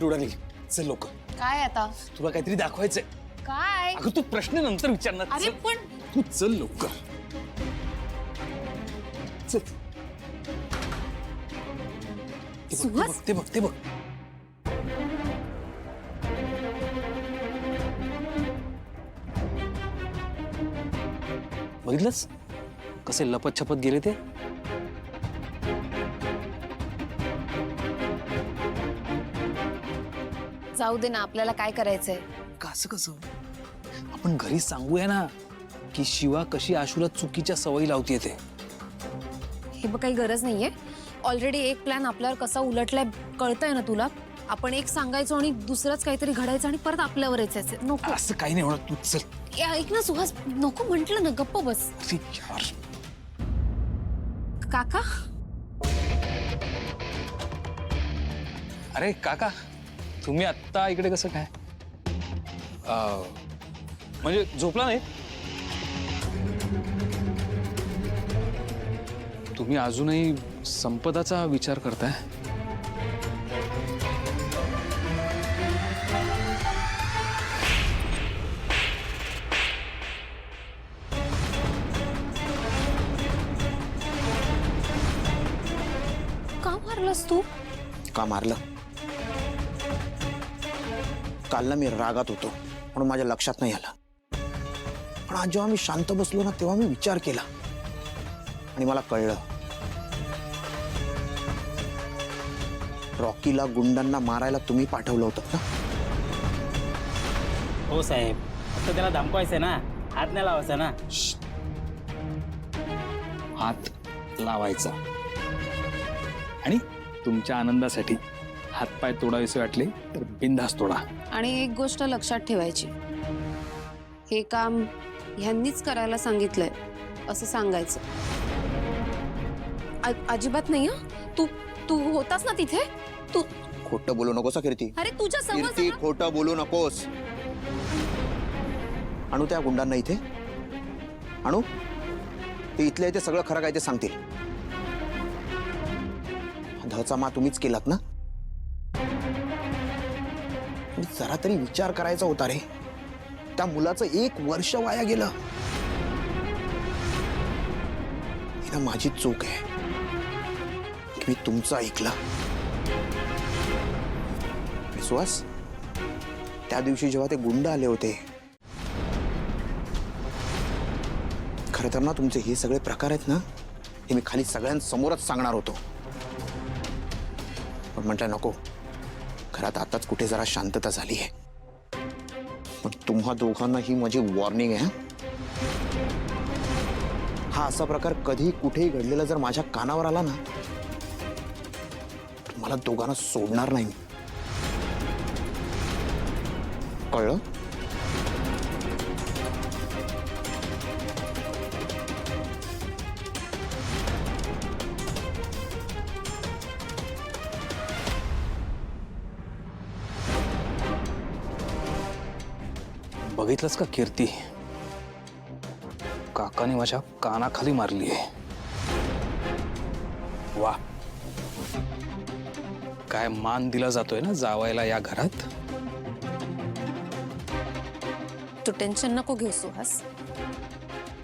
पलटी उडाली. चल लोक, काय आता? तुला काहीतरी दाखवायचंय. काय? अगं तू प्रश्न नंतर विचारणार. अरे चल. पण तू चल लवकर. चल. सुहास? ते बघ ते बघ. बघितलंस कसे लपत छपत गेले ते. जाऊ दे ना, आपल्याला काय करायचंय? कसं कसं आपण घरी सांगूया ना की शिवा कशी आशूला चुकीच्या सवयी लावतीये ते. हे बघ, काही गरज नाहीये. ऑलरेडी एक प्लॅन आपल्यावर कसा उलटलाय कळतंय ना तुला. आपण एक सांगायचो आणि दुसरंच काहीतरी घडायचं आणि परत आपल्यावर यायचं. नको. असं काही नाही होणार. तू चल. ऐक ना सुहास, नको म्हंटल ना, गप्प बस. अरे यार. काका? अरे काका, तुम्ही आत्ता इकडे कसं काय? म्हणजे झोपला नाही? तुम्ही अजूनही संपदाचा विचार करताय? का मारलास तू? का मारलं? काल ना मी रागात होतो म्हणून माझ्या लक्षात नाही आलं. पण आज जेव्हा मी शांत बसलो ना तेव्हा मी विचार केला आणि मला कळलं. रॉकीला गुंडांना मारायला तुम्ही पाठवलं होतं ना? हो साहेब, फक्त त्याला धमकायचंय ना, हात नाही लावायचा ना. हात लावायचा आणि तुमच्या आनंदासाठी हातपाय तोडावेसे वाटले तर बिनधास्त तोडा. आणि एक गोष्ट लक्षात ठेवायची, हे काम ह्यांनीच करायला सांगितलंय असं सांगायचं. अजिबात नाही. तू तू होतास ना तिथे? तू खोटं बोलू नकोस कीर्ती. अरे तुझ्या समोर कीर्ती, खोटं बोलू नकोस. आणू त्या गुंडांना इथे आणू. ते इथले ते सगळं खरं काय ते सांगतील. धचा मा तुम्हीच केलात ना? जरा तरी विचार करायचा होता रे. त्या मुलाचं 1 वर्ष वाया गेलं. ही ना माझी चूक आहे की मी तुमचं ऐकलं. विश्वास, त्या दिवशी जेव्हा ते गुंड आले होते, खरं तर ना तुमचे हे सगळे प्रकार आहेत ना, हे मी खाली सगळ्यांसमोरच सांगणार होतो. पण म्हटलं नको. घरात आताच कुठे जरा शांतता झाली आहे. पण तुम्हा दोघांना ही माझी वॉर्निंग आहे. हा असा प्रकार कधी कुठेही घडलेला जर माझ्या कानावर आला ना, तर मला दोघांना सोडणार नाही. कळलं? बघितलंस का कीर्ती, काकाने माझ्या कानाखाली मारली आहे. वा, काय मान दिला जातोय ना जावायला या घरात. तू टेन्शन नको घेऊ सुहास.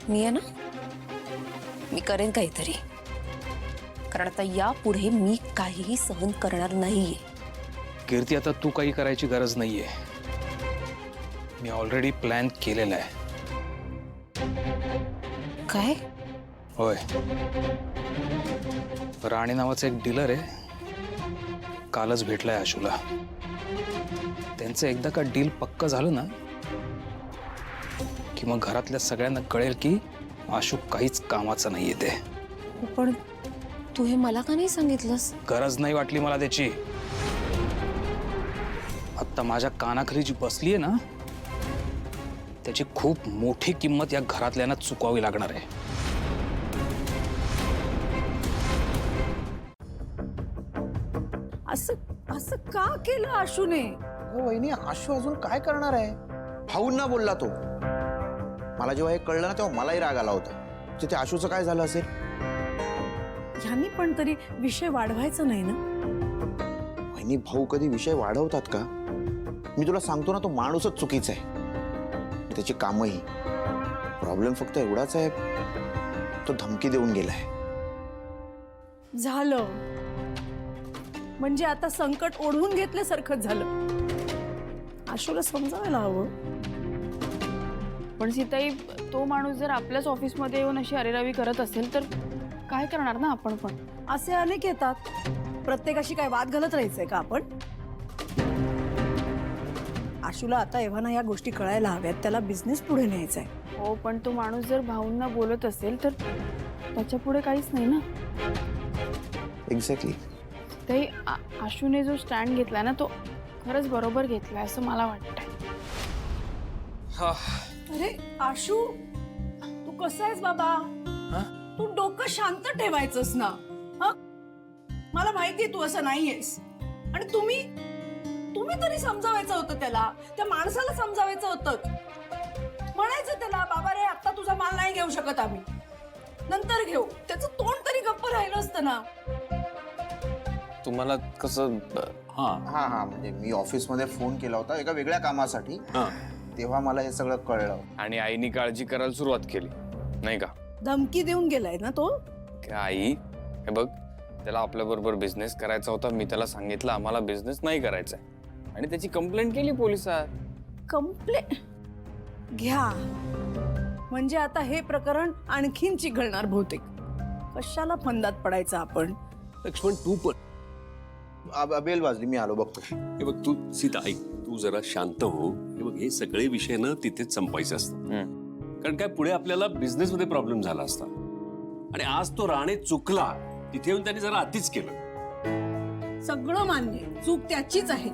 मी आहे ना, मी करेन काहीतरी. कारण आता यापुढे मी काहीही सहन करणार नाहीये. कीर्ती, आता तू काही करायची गरज नाहीये. मी ऑलरेडी प्लॅन केलेला आहे. काय? होय, राणे नावाचा एक डीलर आहे, कालच भेटलाय आशूला. त्यांचं एकदा का डील पक्क झालं ना की मग घरातल्या सगळ्यांना कळेल की आशू काहीच कामाचा नाहीये ते. पण तू हे मला का नाही सांगितलंस? गरज नाही वाटली मला त्याची. आता माझ्या कानाखाली जी बसली आहे ना, त्याची खूप मोठी किंमत या घरातल्यांना चुकवावी लागणार आहे. असं का केलं आशूने? वहिनी, आशू अजून काय करणार आहे? भाऊंना बोलला तो. मला जेव्हा हे कळलं ना तेव्हा मलाही राग आला होता. ते आशूचं काय झालं असेल? ह्यांनी पण तरी विषय वाढवायचा नाही ना. त्यांनी भाऊ कधी विषय वाढवतात का? मी तुला सांगतो ना, तो माणूसच चुकीचा आहे, त्याची कामही. प्रॉब्लेम फक्त एवढाच आहे, तो धमकी देऊन गेलाय. झालं म्हणजे आता संकट ओढून घेतल्यासारखं झालं. आशूला समजायला हवं. पण सीताई, तो माणूस जर आपल्याच ऑफिसमध्ये येऊन अशी अरेरावी करत असेल तर काय करणार ना आपण पण. असे अनेक येतात, प्रत्येकाशी काय वाद घालत राहायचंय का आपण? आशूला आता एव्हाना या गोष्टी कळायला हव्यात, त्याला बिझनेस पुढे न्यायचा आहे. हो, पण तो माणूस जर भाऊंना बोलत असेल तर त्याच्या पुढे काहीच नाही ना. एक्झॅक्टली. ते आशूने जो स्टँड घेतलाय ना, तो खरंच बरोबर घेतलाय असं मला वाटतंय. अरे आशू, तू कसा आहेस बाबा? तू डोकं शांत ठेवायचंस ना. हा, मला माहितीये तू असं नाहीयेस. आणि तुम्ही तरी समजावायचं होतं त्याला, त्या माणसाला समजावायचं होतं. म्हणायचं त्याला, बाबा रे आता तुझा माल नाही घेऊ शकत आम्ही, नंतर घेऊ. त्याचं तोंड तरी गप्प राहिलं असतं ना. तुम्हाला कसं? हा हा, म्हणजे मी ऑफिसमध्ये फोन केला होता एका वेगळ्या कामासाठी, तेव्हा मला हे सगळं कळलं. आणि आईनी काळजी करायला सुरुवात केली नाही का? धमकी देऊन गेलाय ना तो. आई, हे बघ, त्याला आपल्याबरोबर बिझनेस करायचा होता. मी त्याला सांगितलं आम्हाला बिझनेस नाही करायचा आहे, आणि त्याची कंप्लेंट केली पोलिसात. कंप्लेंट घ्या म्हणजे आता हे प्रकरण आणखीन चिघळणार बहुतेक. कशाला फंदात पडायचं आपण? लक्ष्मण, तू पण बेल वाजली, मी आलो, बघतो. हे बघ, तू सीता ऐक, तू जरा शांत हो. हे बघ, हे सगळे विषय ना तिथेच संपायचे असतात. कारण काय, पुढे आपल्याला बिझनेस मध्ये प्रॉब्लेम झाला असता, आणि आज तो राणे चुकला, तिथे येऊन त्यांनी जरा अतिच केलं. सगळं मान्य, चूक त्याचीच आहे.